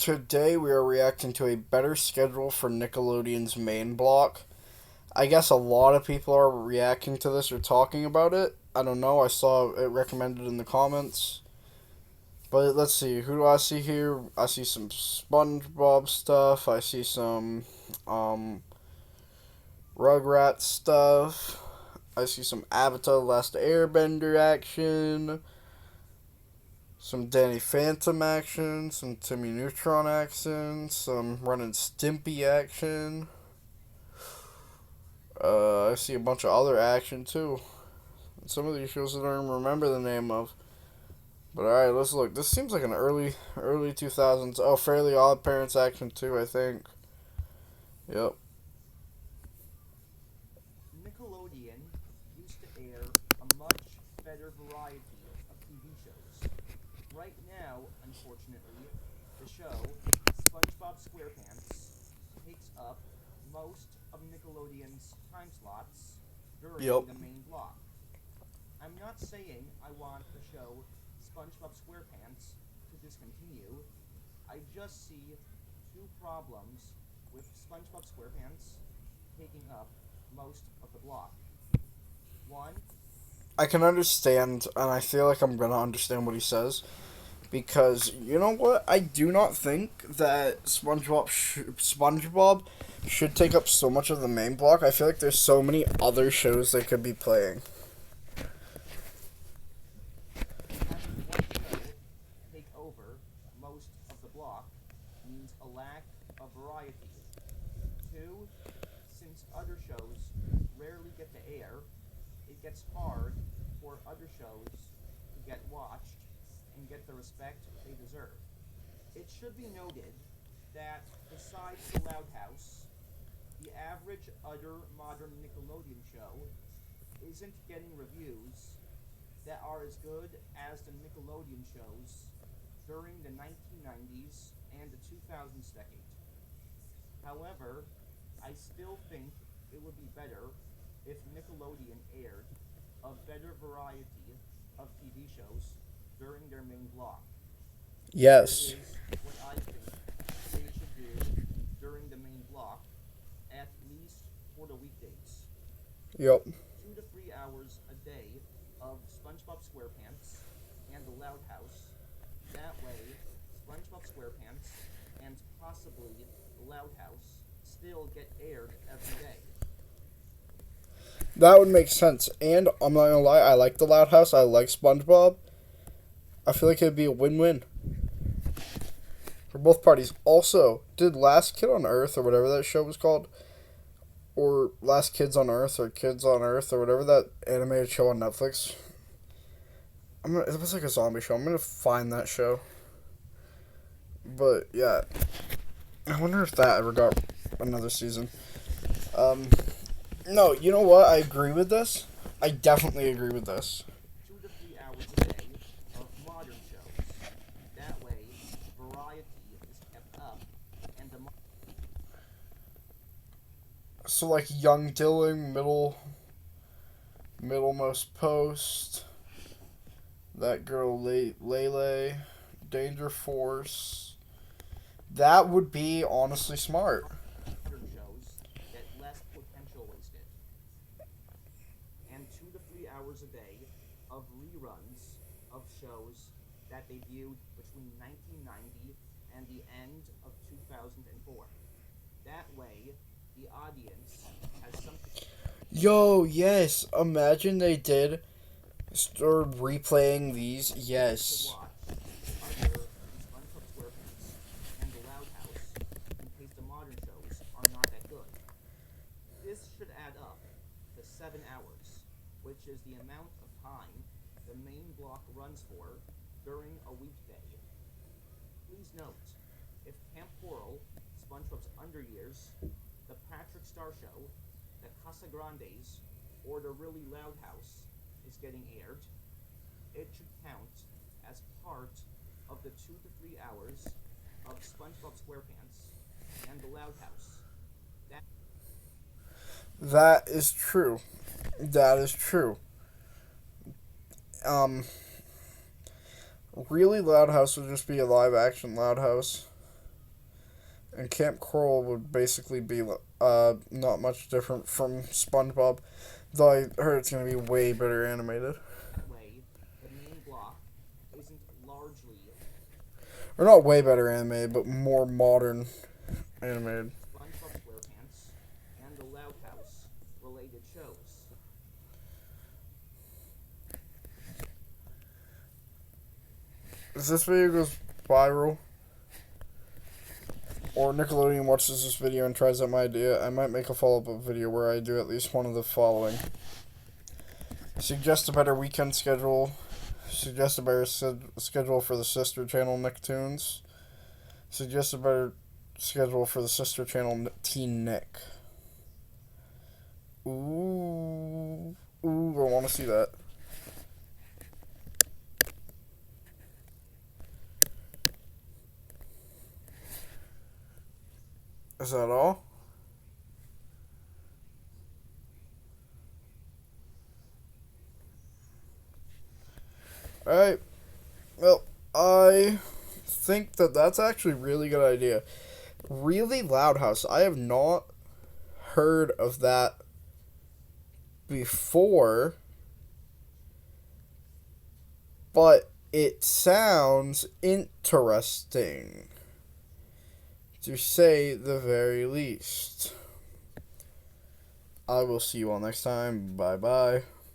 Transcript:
Today we are reacting to a better schedule for Nickelodeon's main block. I guess a lot of people are reacting to this or talking about it. I don't know. I saw it recommended in the comments. But let's see. Who do I see here? I see some SpongeBob stuff. I see some um, Rugrats stuff. I see some Avatar: The Last Airbender action. Some Danny Phantom action, some Timmy Neutron action, some Ren and Stimpy action. I see a bunch of other action too. Some of these shows I don't even remember the name of. But alright, let's look. This seems like an early 2000s. Oh, Fairly Odd Parents action too, I think. Yep. Nickelodeon used to air a much better variety of TV shows. Right now, unfortunately, the show SpongeBob SquarePants takes up most of Nickelodeon's time slots during Yep. the main block. I'm not saying I want the show SpongeBob SquarePants to discontinue. I just see two problems with SpongeBob SquarePants taking up most of the block. One, I can understand, and I feel like I'm gonna understand what he says. Because, you know what? I do not think that SpongeBob should take up so much of the main block. I feel like there's so many other shows they could be playing. having one show take over most of the block means a lack of variety. Two, since other shows rarely get to air, it gets hard for other shows to get watched and get the respect they deserve. It should be noted that besides The Loud House, the average other modern Nickelodeon show isn't getting reviews that are as good as the Nickelodeon shows during the 1990s and the 2000s decade. However, I still think it would be better if Nickelodeon aired a better variety of TV shows during their main block. Here Yes. is what I think they should do during the main block, at least for the weekdays. Yep. 2 to 3 hours a day of SpongeBob SquarePants and The Loud House. That way, SpongeBob SquarePants and possibly The Loud House still get aired every day. That would make sense. And I'm not gonna lie, I like the Loud House. I like SpongeBob. I feel like it'd be a win-win for both parties. Also, did Last Kid on Earth or whatever that show was called, or Last Kids on Earth or Kids on Earth or whatever that animated show on Netflix? It was like a zombie show. I'm gonna find that show. But yeah, I wonder if that ever got another season. Um, no, you know what? I agree with this. I definitely agree with this. 2 to 3 hours a day of modern shows. That way, variety is kept up, and the So like Young Dylan, middlemost post, that girl Lele, Danger Force. That would be honestly smart. modern shows get less potential wasted. And 2 to 3 hours a day of reruns of shows that debuted between 1990 and the end of 2004. That way, the audience has something Yo, yes. Imagine they did start replaying these. to Yes. watch other than SpongeBob SquarePants and The Loud House in case the modern shows are not that good. This should add up to 7 hours, which is the amount of time the main block runs for during a weekday. Please note, if Camp Coral, SpongeBob's Under Years, The Patrick Star Show, The Casa Grandes, or The Really Loud House is getting aired, it should count as part of the 2 to 3 hours of SpongeBob SquarePants and The Loud House. That is true. That is true. Um, really, Loud House would just be a live action Loud House. And Camp Coral would basically be not much different from SpongeBob, though I heard it's gonna be way better animated. That way, the main block isn't largely Or not way better animated, but more modern animated. SpongeBob SquarePants and the Loud House related shows. If this video goes viral, or Nickelodeon watches this video and tries out my idea, I might make a follow-up video where I do at least one of the following. Suggest a better weekend schedule. Suggest a better schedule for the sister channel Nicktoons. Suggest a better schedule for the sister channel Teen Nick. Ooh, I want to see that. Is that all? Alright. Well, I think that's actually a really good idea. Really Loud House. I have not heard of that before, but it sounds interesting, to say the very least. I will see you all next time. Bye bye.